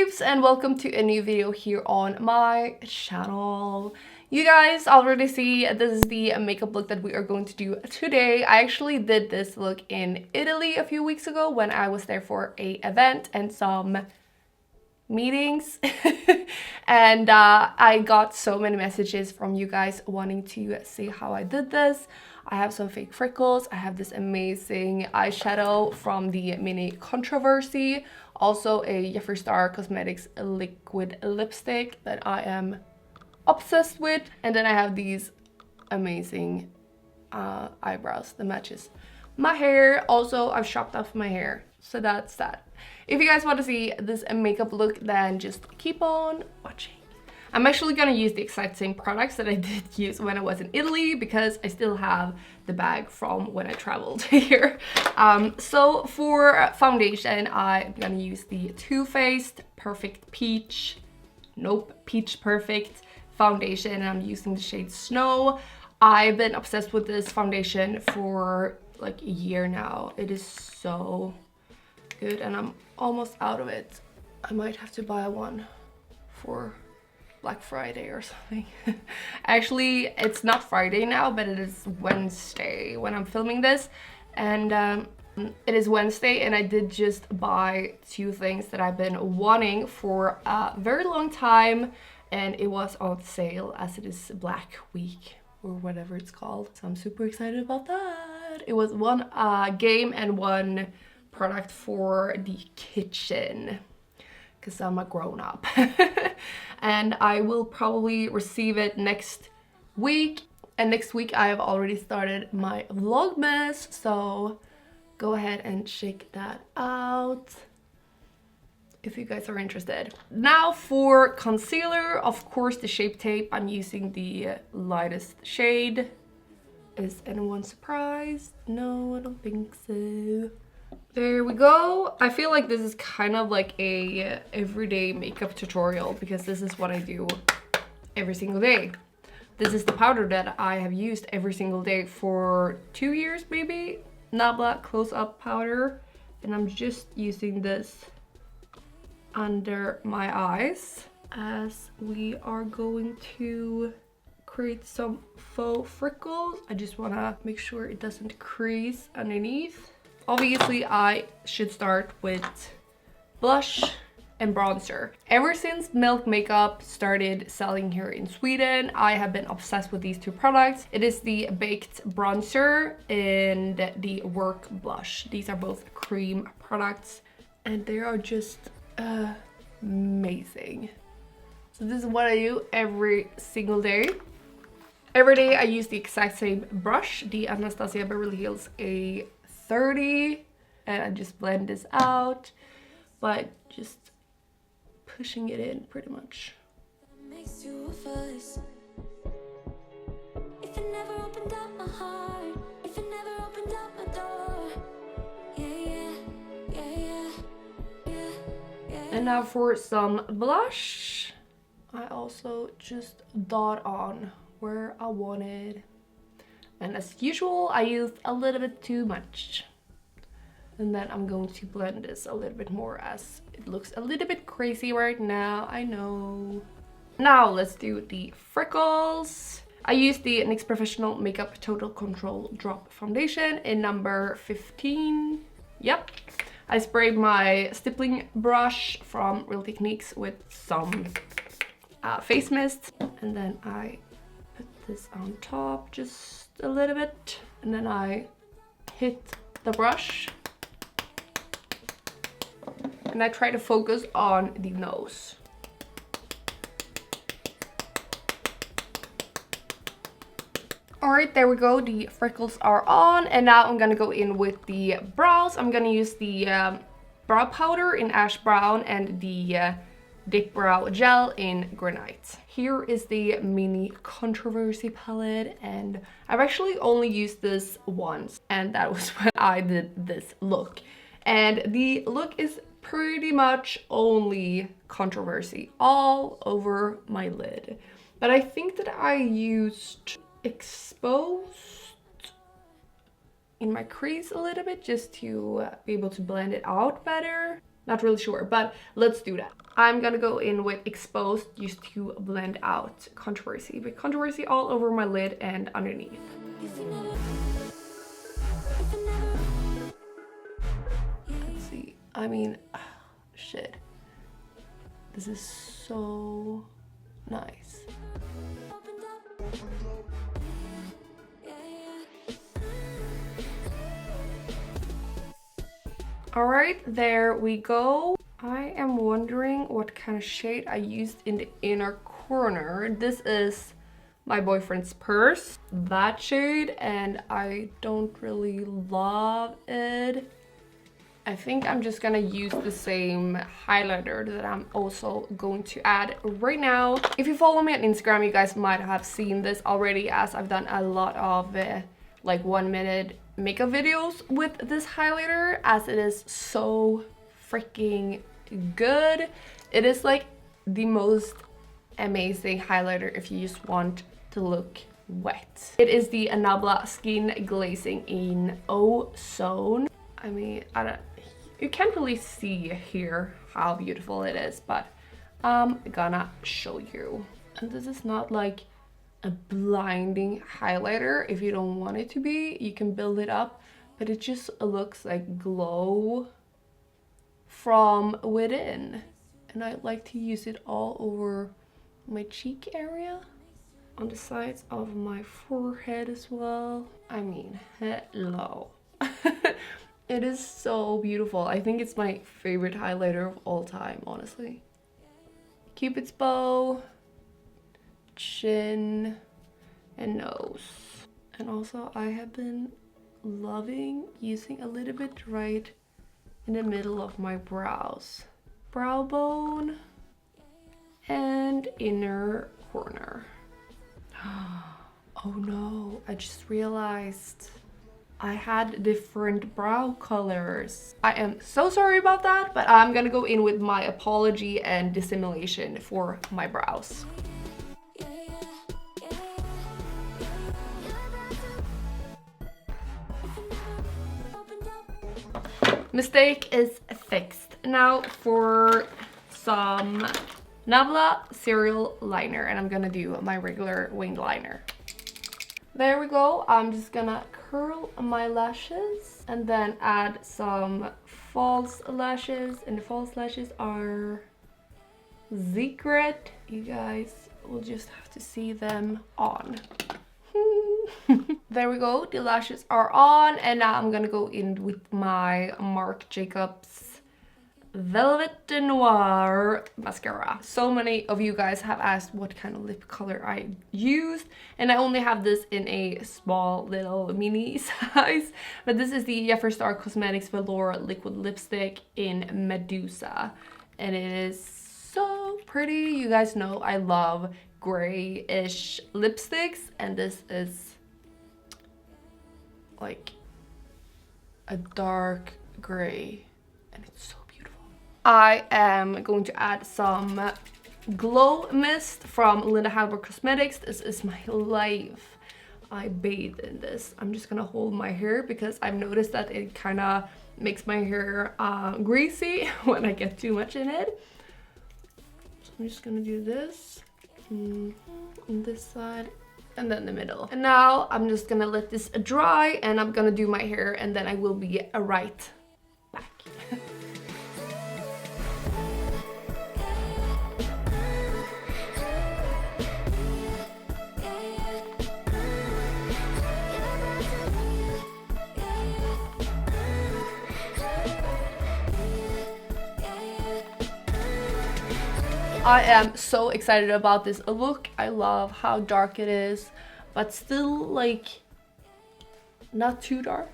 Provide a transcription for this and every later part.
peeps, and welcome to a new video here on my channel. You guys already see this is the makeup look that we are going to do today. I actually did this look in Italy a few weeks ago when I was there for a event and some meetings and I got so many messages from you guys wanting to see how I did this. I have some fake freckles. I have this amazing eyeshadow from the Mini Controversy, also a Jeffree Star Cosmetics liquid lipstick that I am obsessed with, and then I have these amazing eyebrows that matches my hair. Also, I've chopped off my hair, so that's that. If you guys want to see this makeup look, then just keep on watching. I'm actually gonna use the exact same products that I did use when I was in Italy because I still have the bag from when I traveled here. So for foundation, I'm gonna use the Too Faced Perfect Peach, Peach Perfect foundation, and I'm using the shade Snow. I've been obsessed with this foundation for like a year now. It is so good and I'm almost out of it. I might have to buy one for Black Friday or something. Actually, it's not Friday now, but it is Wednesday when I'm filming this, and it is Wednesday, and I did just buy two things that I've been wanting for a very long time, and it was on sale as it is Black Week or whatever it's called, so I'm super excited about that. It was one game and one product for the kitchen because I'm a grown-up. And I will probably receive it next week, and next week I have already started my vlogmas, so go ahead and check that out if you guys are interested. Now for concealer, of course the Shape Tape. I'm using the lightest shade. Is anyone surprised? No, I don't think so. There we go. I feel like this is kind of like a everyday makeup tutorial because this is what I do every single day. This is the powder that I have used every single day for 2 years maybe. Nabla Close-Up powder, and I'm just using this under my eyes as we are going to create some faux freckles. I just want to make sure it doesn't crease underneath. Obviously, I should start with blush and bronzer. Ever since Milk Makeup started selling here in Sweden, I have been obsessed with these two products. It is the Baked Bronzer and the Work Blush. These are both cream products, and they are just amazing. So this is what I do every single day. Every day I use the exact same brush, the Anastasia Beverly Hills A30, and I just blend this out by just pushing it in pretty much. And now for some blush, I also just dot on where I wanted. And as usual, I used a little bit too much. And then I'm going to blend this a little bit more as it looks a little bit crazy right now, I know. Now let's do the freckles. I used the NYX Professional Makeup Total Control Drop Foundation in number 15. Yep. I sprayed my stippling brush from Real Techniques with some face mist. And then I put this on top just a little bit, and then I hit the brush and I try to focus on the nose. Alright, there we go, the freckles are on, and now I'm gonna go in with the brows. I'm gonna use the brow powder in Ash Brown and the Dip Brow Gel in Granite. Here is the Mini Controversy palette, and I've actually only used this once, and that was when I did this look. And the look is pretty much only Controversy all over my lid. But I think that I used Exposed in my crease a little bit just to be able to blend it out better. Not really sure, but let's do that. I'm gonna go in with Exposed just to blend out controversy, but controversy all over my lid and underneath. Let's see. I mean, shit. This is so nice. Alright, there we go. I am wondering what kind of shade I used in the inner corner. This is my boyfriend's purse, that shade, and I don't really love it. I think I'm just gonna use the same highlighter that I'm also going to add right now. If you follow me on Instagram, you guys might have seen this already, as I've done a lot of like 1-minute makeup videos with this highlighter, as it is so freaking good. It is like the most amazing highlighter if you just want to look wet. It is the Nabla Skin Glazing in Ozone. I mean, you can't really see here how beautiful it is, but I'm gonna show you. And this is not like a blinding highlighter. If you don't want it to be, you can build it up, but it just looks like glow from within. And I like to use it all over my cheek area, on the sides of my forehead as well. I mean, hello. It is so beautiful. I think it's my favorite highlighter of all time, honestly. Cupid's bow, chin, and nose. And also I have been loving using a little bit right in the middle of my brows. Brow bone and inner corner. Oh no, I just realized I had different brow colors. I am so sorry about that, but I'm gonna go in with my apology and dissimulation for my brows. Mistake is fixed. Now for some Nabla Serial Liner, and I'm gonna do my regular winged liner. There we go. I'm just gonna curl my lashes and then add some false lashes, and the false lashes are secret. You guys will just have to see them on. There we go, the lashes are on, and now I'm gonna go in with my Marc Jacobs Velvet Noir mascara. So many of you guys have asked what kind of lip color I used, and I only have this in a small little mini size, but this is the Jeffree Star Cosmetics Velour Liquid Lipstick in Medusa, and it is so pretty. You guys know I love grayish lipsticks, and this is like a dark gray, and it's so beautiful. I am going to add some glow mist from Linda Hallberg Cosmetics. This is my life. I bathe in this. I'm just gonna hold my hair because I've noticed that it kind of makes my hair greasy when I get too much in it. So I'm just gonna do this on this side and then the middle. And now I'm just gonna let this dry, and I'm gonna do my hair, and then I will be right back. I am so excited about this look. I love how dark it is, but still like not too dark.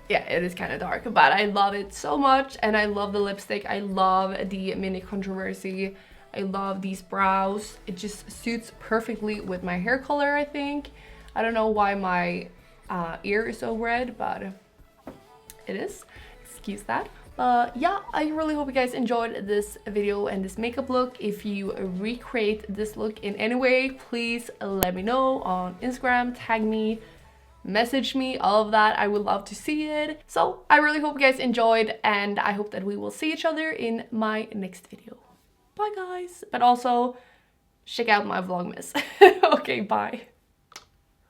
Yeah, it is kind of dark, but I love it so much, and I love the lipstick. I love the mini controversy. I love these brows. It just suits perfectly with my hair color, I think. I don't know why my ear is so red, but it is. Excuse that. Yeah, I really hope you guys enjoyed this video and this makeup look. If you recreate this look in any way, please let me know on Instagram, tag me, message me, all of that. I would love to see it. So I really hope you guys enjoyed, and I hope that we will see each other in my next video. Bye guys. But also check out my Vlogmas. Okay, bye.